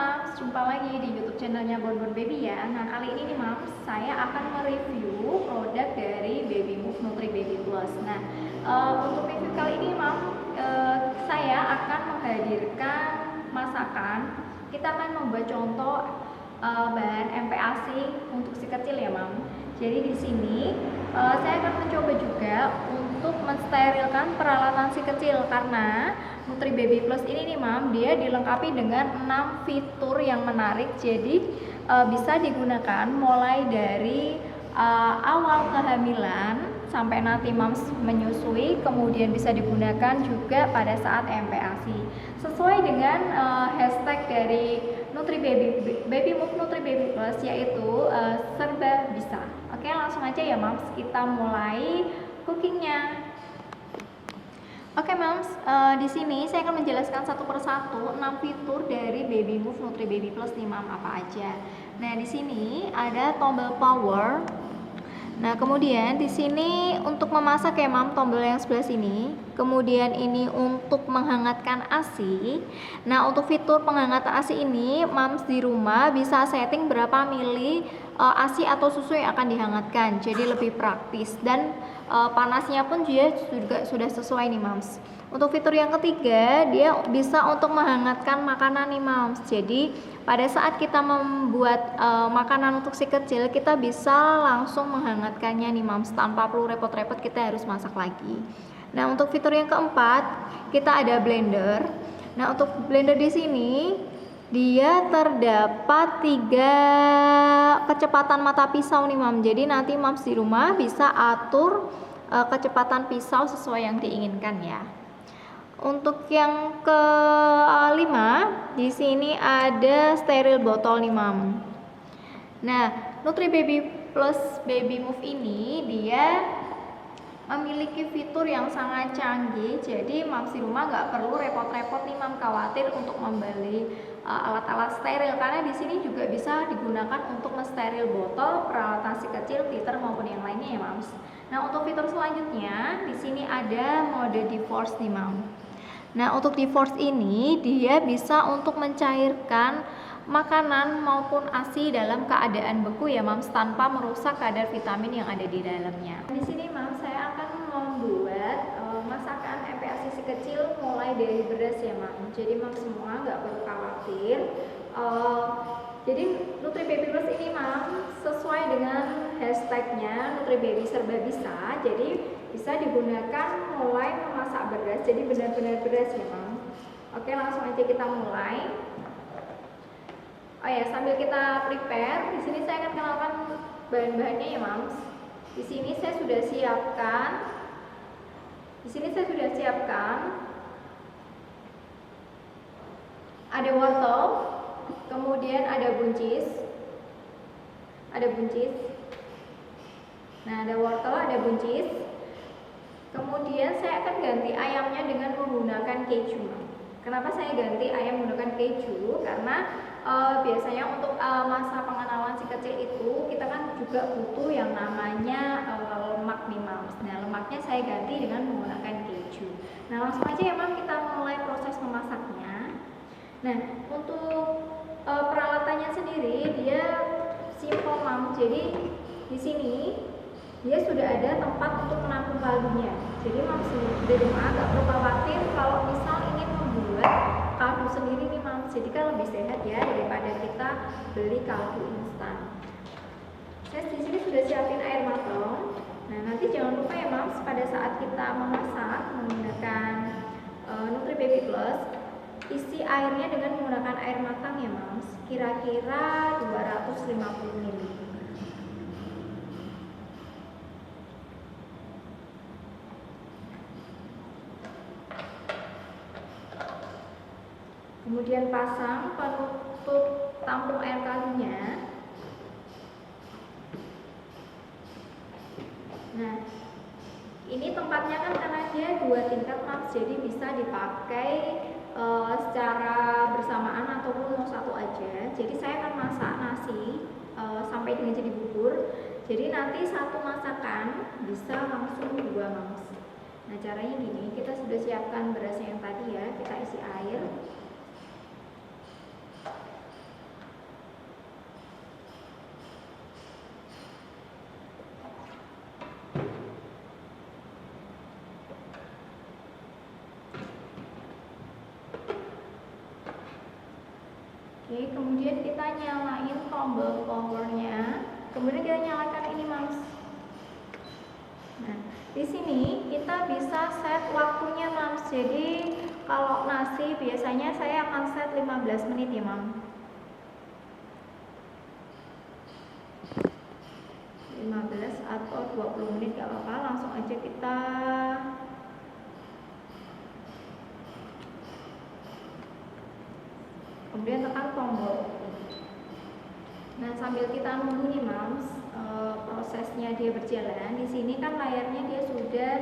Mams, jumpa lagi di YouTube channelnya Bonbon Baby ya. Nah, kali ini nih Mams, saya akan mereview produk dari Baby Move Nutri Baby Plus. Nah, untuk review kali ini Mams, saya akan menghadirkan masakan. Kita akan membuat contoh bahan MPASI untuk si kecil ya Mams. Jadi di sini saya akan mencoba juga untuk mensterilkan peralatan si kecil karena Nutri Baby Plus ini nih Mam, dia dilengkapi dengan 6 fitur yang menarik. Jadi bisa digunakan mulai dari awal kehamilan sampai nanti Mams menyusui, kemudian bisa digunakan juga pada saat MPASI. Sesuai dengan hashtag dari Nutri Baby Move Nutri Baby Plus, yaitu serba bisa. Oke, langsung aja ya Mams, kita mulai cookingnya. Oke Mams, di sini saya akan menjelaskan satu persatu 6 fitur dari Baby Move Nutri Baby Plus nih Mam, apa aja. Nah, di sini ada tombol power. Nah, kemudian di sini untuk memasak ya Mam, tombol yang sebelah sini. Kemudian ini untuk menghangatkan ASI. Nah, untuk fitur penghangatan ASI ini Mams di rumah bisa setting berapa mili ASI atau susu yang akan dihangatkan. Jadi lebih praktis dan panasnya pun dia juga sudah sesuai nih Mams. Untuk fitur yang ketiga, dia bisa untuk menghangatkan makanan nih Mams. Jadi pada saat kita membuat makanan untuk si kecil, kita bisa langsung menghangatkannya nih Mams, tanpa perlu repot-repot kita harus masak lagi. Nah, untuk fitur yang keempat, kita ada blender. Nah, untuk blender di sini dia terdapat 3 kecepatan mata pisau nih Mam. Jadi nanti Mams di rumah bisa atur kecepatan pisau sesuai yang diinginkan ya. Untuk yang kelima, di sini ada steril botol nih Mam. Nah, Nutri Baby Plus Baby Move ini dia memiliki fitur yang sangat canggih. Jadi Mams di rumah nggak perlu repot-repot nih Mam, khawatir untuk membeli alat-alat steril, karena di sini juga bisa digunakan untuk mensteril botol, peralatan si kecil, filter maupun yang lainnya ya Mams. Nah, untuk fitur selanjutnya di sini ada mode divorce nih Mam. Nah, untuk divorce ini dia bisa untuk mencairkan makanan maupun ASI dalam keadaan beku ya Mams, tanpa merusak kadar vitamin yang ada di dalamnya. Di sini Mams, saya akan membuat masakan MPASI si kecil mulai dari beras ya Mams. Jadi Mams semua nggak perlu khawatir. Jadi Nutri Baby Plus ini Mams sesuai dengan hashtagnya Nutri Baby serba bisa. Jadi bisa digunakan mulai memasak beras. Jadi benar-benar beras ya Mams. Oke, langsung aja kita mulai. Oh ya, sambil kita prepare, di sini saya akan kenalkan bahan-bahannya ya Mams. Di sini saya sudah siapkan. Ada wortel, kemudian ada buncis. Nah, ada wortel, ada buncis. Kemudian saya akan ganti ayamnya dengan menggunakan keju. Kenapa saya ganti ayam menggunakan keju? Karena biasanya untuk masa pengenalan si kecil itu kita kan juga butuh yang namanya lemak nih Mams. Nah, lemaknya saya ganti dengan menggunakan keju. Nah, langsung aja ya Mam, kita mulai proses memasaknya. Nah, untuk peralatannya sendiri dia simple Mam. Jadi di sini dia sudah ada tempat untuk menampung kaldunya. Jadi Mams di rumah agak perlu khawatir kalau misal ingin membuat kaldu sendiri nih Mams. Jadi kan lebih sehat ya daripada kita beli kaldu instan. Saya di sini sudah siapin air matang. Nah, nanti jangan lupa ya Mams, pada saat kita memasak menggunakan Nutri Baby Plus, isi airnya dengan menggunakan air matang ya Mams, kira-kira 250 ml. Kemudian pasang penutup tampung air kaldunya. Nah, ini tempatnya kan karena dia 2 tingkat Mams, jadi bisa dipakai secara bersamaan ataupun mau satu aja. Jadi saya akan masak nasi sampai dengan jadi bubur. Jadi nanti satu masakan bisa langsung 2 Mams. Nah, caranya gini, kita sudah siapkan berasnya yang tadi ya, kita isi air. Oke, kemudian kita nyalain tombol powernya. Kemudian kita nyalakan ini mouse. Nah, di sini kita bisa set waktunya mouse. Jadi kalau nasi biasanya saya akan set 15 menit ya mam. 15 atau 20 menit gak apa-apa, langsung aja kita kemudian tekan tombol. Nah, sambil kita nunggu nih moms, prosesnya dia berjalan. Di sini kan layarnya dia sudah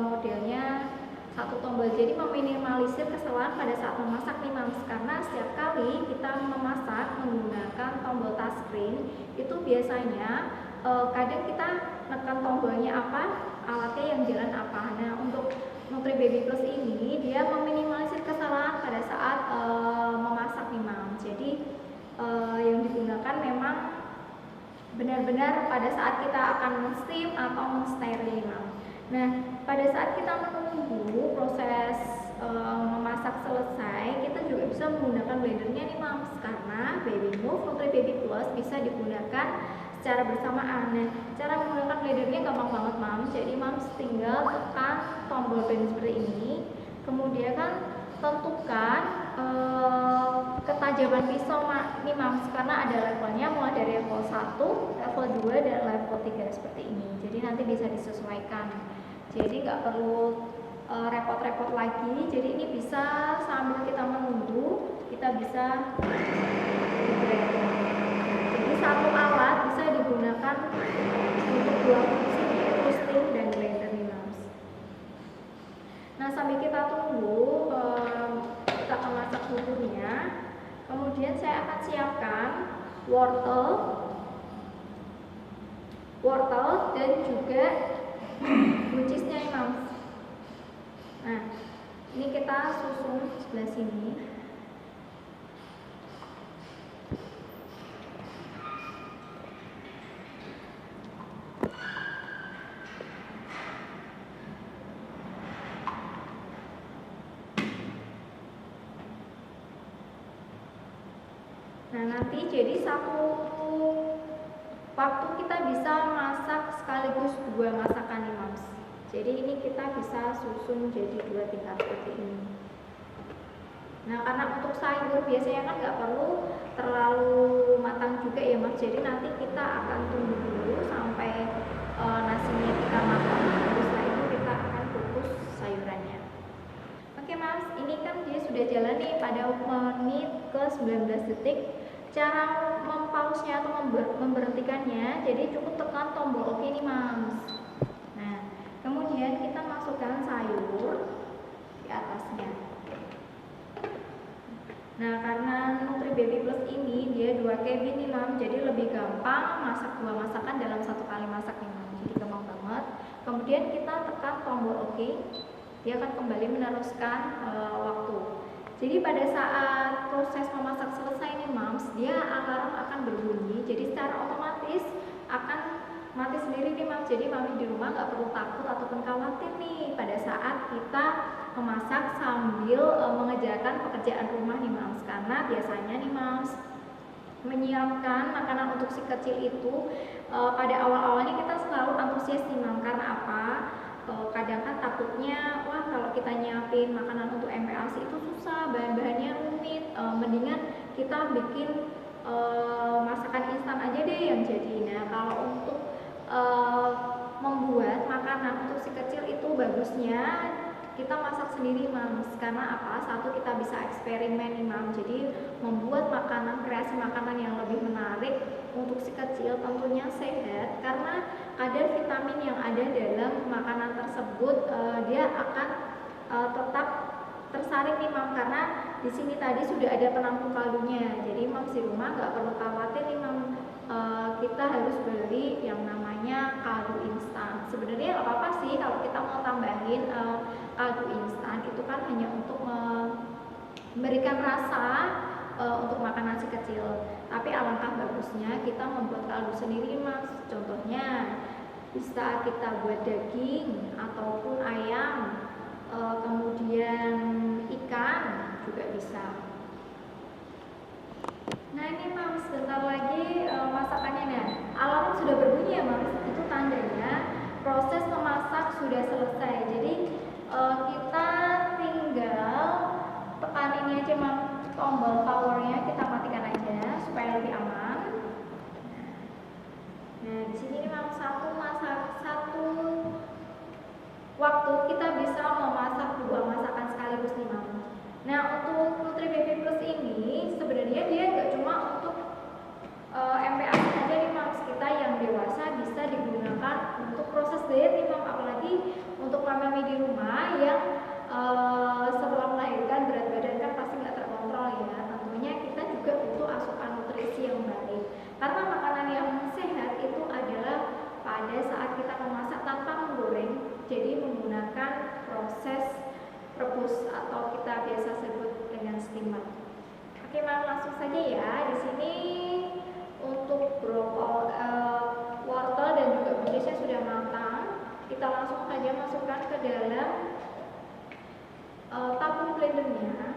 modelnya satu tombol, jadi meminimalisir kesalahan pada saat memasak nih moms, karena setiap kali kita memasak menggunakan tombol touchscreen itu biasanya kadang kita tekan tombolnya apa, alatnya yang jalan apa. Nah, untuk Nutri Baby Plus ini dia meminimalisir kesalahan pada saat memasak nih mam. Jadi yang digunakan memang benar-benar pada saat kita akan men-steam atau men-steril mam. Nah, pada saat kita menunggu proses memasak selesai, kita juga bisa menggunakan blendernya nih mams, karena Baby Move Nutri Baby Plus bisa digunakan secara bersamaan. Nah, cara menggunakan blendernya gampang banget mams. Jadi mams tinggal tekan tombol blender seperti ini, kemudian kan tentukan ketajaman pisau nih mams, karena ada levelnya mulai dari level 1, level 2, dan level 3 seperti ini. Jadi nanti bisa disesuaikan. Jadi nggak perlu repot-repot lagi. Jadi ini bisa sambil kita menunggu, kita bisa jadi satu alat bisa digunakan untuk dua fungsi, yaitu steam dan blender nih mams. Nah, sambil kita tunggu kita akan masak buburnya. Kemudian saya akan siapkan wortel dan juga buncisnya nih mams. Nah, ini kita susun sebelah sini. Nah, nanti jadi satu waktu kita bisa masak sekaligus dua masakan nih mams. Jadi ini kita bisa susun jadi dua tingkat seperti ini. Nah, karena untuk sayur biasanya kan nggak perlu terlalu matang juga ya mas. Jadi nanti kita akan tunggu dulu sampai nasinya kita matang. Terus setelah itu kita akan kukus sayurannya. Oke mas, ini kan dia sudah jalan nih pada menit ke 19 detik. Cara mempausnya atau memberhentikannya, jadi cukup tekan tombol oke nih mams. Nah, kemudian kita masukkan sayur di atasnya. Nah, karena Nutri Baby Plus ini dia 2 cabin nih mam, jadi lebih gampang masak 2 masakan dalam 1 kali masak nih mam. Jadi gampang banget. Kemudian kita tekan tombol oke, dia akan kembali meneruskan waktu. Jadi pada saat proses memasak selesai nih mams, dia alarm akan berbunyi. Jadi secara otomatis akan mati sendiri nih mams. Jadi mami di rumah nggak perlu takut ataupun khawatir nih pada saat kita memasak sambil mengerjakan pekerjaan rumah nih mams. Karena biasanya nih mams, menyiapkan makanan untuk si kecil itu pada awal-awalnya kita selalu antusias nih mam. Karena apa? Kadang kan takutnya wah kalau kita nyiapin makanan untuk MPASI itu susah, bahan-bahannya rumit, mendingan kita bikin masakan instan aja deh yang jadi. Nah, kalau untuk membuat makanan untuk si kecil itu bagusnya kita masak sendiri mams. Karena apa? Satu, kita bisa eksperimen nih mam. Jadi membuat makanan, kreasi makanan yang lebih menarik untuk si kecil, tentunya sehat. Karena kadar vitamin yang ada dalam makanan tersebut dia akan tetap tersaring nih mam. Karena di sini tadi sudah ada penampung kaldunya. Jadi mam di rumah nggak perlu khawatir nih mam, kita harus beli yang namanya kaldu instan. Sebenarnya nggak apa-apa sih kalau kita mau tambahin kaldu instan, itu kan hanya untuk memberikan rasa untuk makanan si kecil. Tapi alangkah bagusnya kita membuat kaldu sendiri mas. Contohnya bisa kita buat daging ataupun ayam, kemudian ikan juga bisa. pemasakannya. Nah, alarm sudah berbunyi ya Mams, itu tandanya proses memasak sudah selesai. Jadi kita tinggal tekan ini aja Mams, tombol powernya kita matikan aja supaya lebih aman. Nah, di sini nih Mams, satu waktu kita bisa memasak 2 masakan sekaligus nih Mams. Nah, untuk Nutri Baby Plus ini sebenarnya dia nggak cuma untuk MPASI saja nih Mams, kita yang dewasa bisa digunakan untuk proses diet nih Mams, apalagi untuk mami di rumah yang setelah melahirkan berat badan kan pasti nggak terkontrol ya. Tentunya kita juga butuh asupan nutrisi yang baik, karena makanan yang sehat itu adalah pada saat kita memasak tanpa menggoreng, jadi menggunakan proses rebus atau kita biasa sebut dengan steamer. Oke Mams, langsung saja ya. Di sini untuk wortel dan juga buncisnya sudah matang. Kita langsung saja masukkan ke dalam tabung blendernya.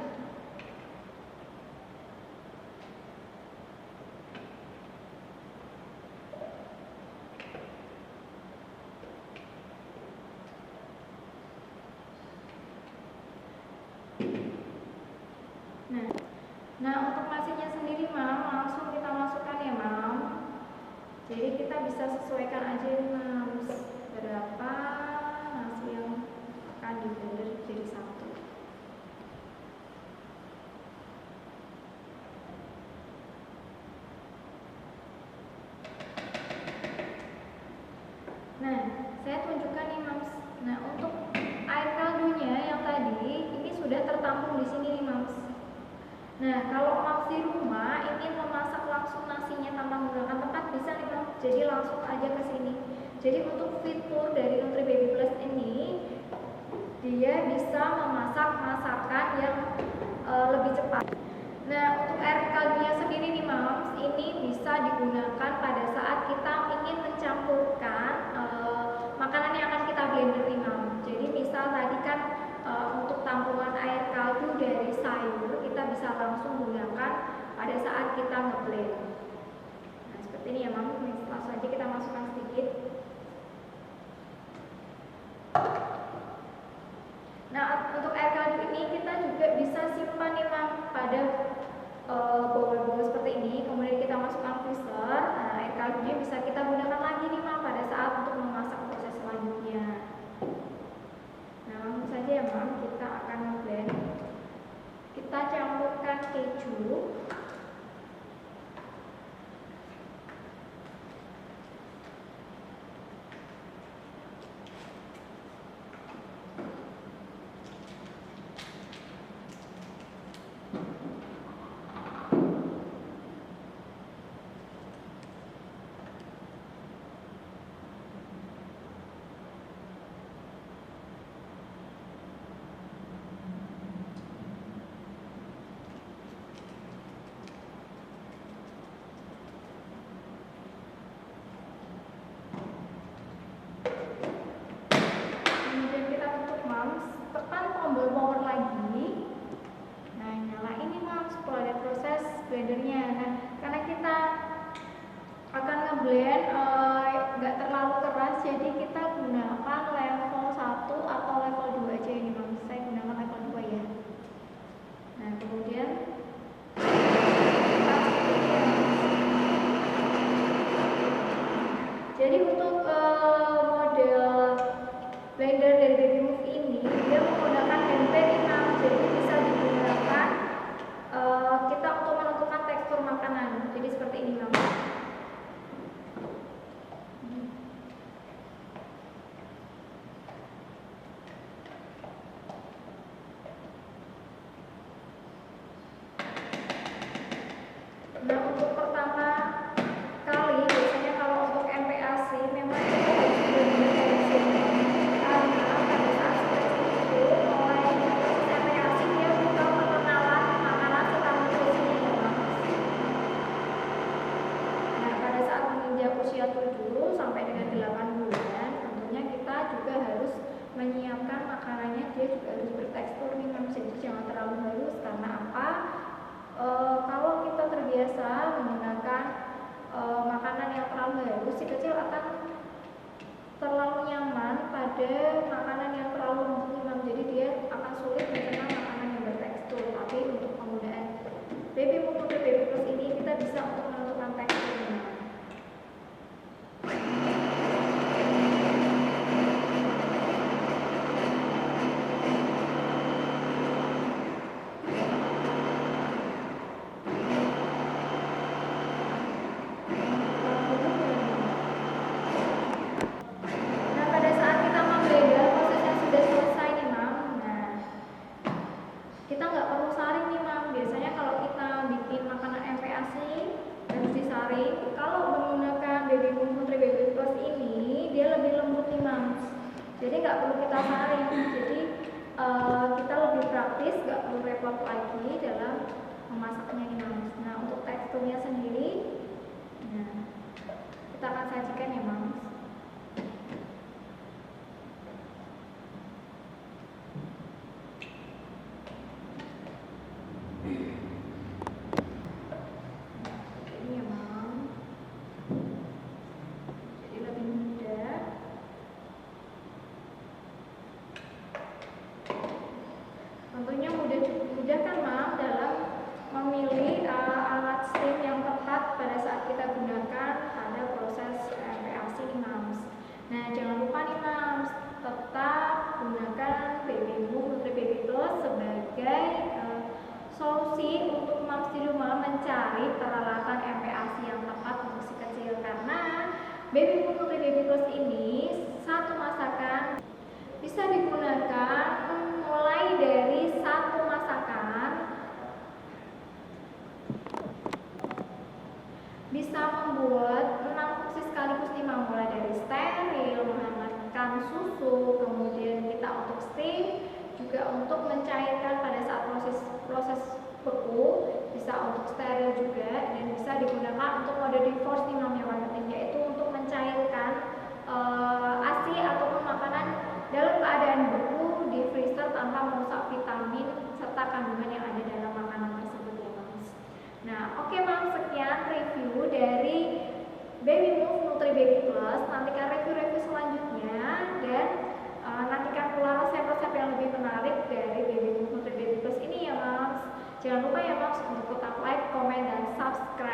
Nah, untuk nasinya sendiri Mam, langsung kita masukkan ya Mam. Jadi kita bisa sesuaikan aja nih Mam, berapa nasi yang akan di blender jadi satu. Nah, saya tunjukkan nih Mams. Nah, untuk air kaldunya yang tadi ini sudah tertampung di sini nih Mams. Nah, kalau Mams di rumah ingin memasak langsung nasinya tanpa menggunakan tempat, bisa nih Mams. Jadi langsung aja ke sini. Jadi untuk fitur dari Nutri Baby Plus ini, dia bisa memasak masakan yang lebih cepat. Nah, untuk air kaldunya sendiri nih Mams, ini bisa digunakan pada saat kita ingin mencampurkan makanan yang akan kita blender nih Mams. Jadi misal tadi kan untuk tampungan air kaldu dari sayur, kita bisa langsung gunakan pada saat kita ngeblend. Nah, seperti ini ya Mams, langsung aja kita masukkan sedikit. Nah, untuk air kaldu ini kita juga bisa simpan nih Mams pada bowl-bowl seperti ini, kemudian kita masukkan freezer. Nah, air kaldunya bisa kita gunakan lagi nih Mam pada saat untuk memasak proses selanjutnya. Nah, langsung saja ya Mam, kita akan blend. Kita campurkan keju. Blendernya. Nah, karena kita akan ngeblend nggak terlalu keras, jadi kita gunakan level 1 atau level 2 aja ini Mam. Saya gunakan level 2 ya. Nah, kemudian jadi untuk model blender dari Baby Move ini dia menggunakan handpan nih Mam. Jadi bisa digunakan kita untuk menentukan tekstur makanan. Jadi seperti ini Mam. Nah, untuk pertama kali biasanya kalau untuk MPASI memang kita harus benar-benar dari sini, karena pada saat seperti itu mulai proses MPASI dia butuh pengenalan makanan serta nutrisinya ya Mas. Nah, pada saat menginjak usia 7 sampai dengan 8 bulan tentunya kita juga harus menyiapkan makanannya, dia juga harus bertekstur nih Mas. Jadi jangan terlalu halus, karena apa? Kalau kita terbiasa menggunakan makanan si kecil akan terlalu nyaman pada makanan yang terlalu lembut, jadi dia akan sulit mencerna makanan yang bertekstur. Tapi untuk penggunaan Baby Move Nutri Baby Plus ini kita bisa untuk menentukan teksturnya. Jadi nggak perlu kita saring, jadi kita lebih praktis, nggak perlu repot lagi dalam memasaknya nih Mams. Nah untuk teksturnya sendiri, nah kita akan sajikan ya Mams. Ini ya Mams, jadi lebih mudah. Tentunya mudah kan Mam dalam memilih alat steam yang tepat pada saat kita gunakan pada proses MPASI nih Mams. Nah jangan lupa nih Mams, tetap gunakan Baby Move Nutri Baby Plus sebagai solusi untuk Mams di rumah mencari peralatan MPASI yang tepat untuk si kecil, karena Baby Move Nutri Baby Plus ini satu masakan bisa digunakan mulai dari satu masakan bisa membuat 6 fungsi sekaligus nih Mam, mulai dari steril, menghangatkan susu, kemudian kita untuk steam, juga untuk mencairkan pada saat proses beku, bisa untuk steril juga, dan bisa digunakan untuk mode divorce nih Mam yang penting, yaitu untuk mencairkan ASI ataupun makanan dalam keadaan beku di freezer tanpa merusak vitamin serta kandungan yang ada dalam makanan tersebut ya Mams. Nah oke Mams, sekian review dari Baby Move Nutri Baby Plus. Nantikan review-review selanjutnya dan nantikan pula resep-resep yang lebih menarik dari Baby Move Nutri Baby Plus ini ya Mams. Jangan lupa ya Mams untuk tetap like, komen, dan subscribe.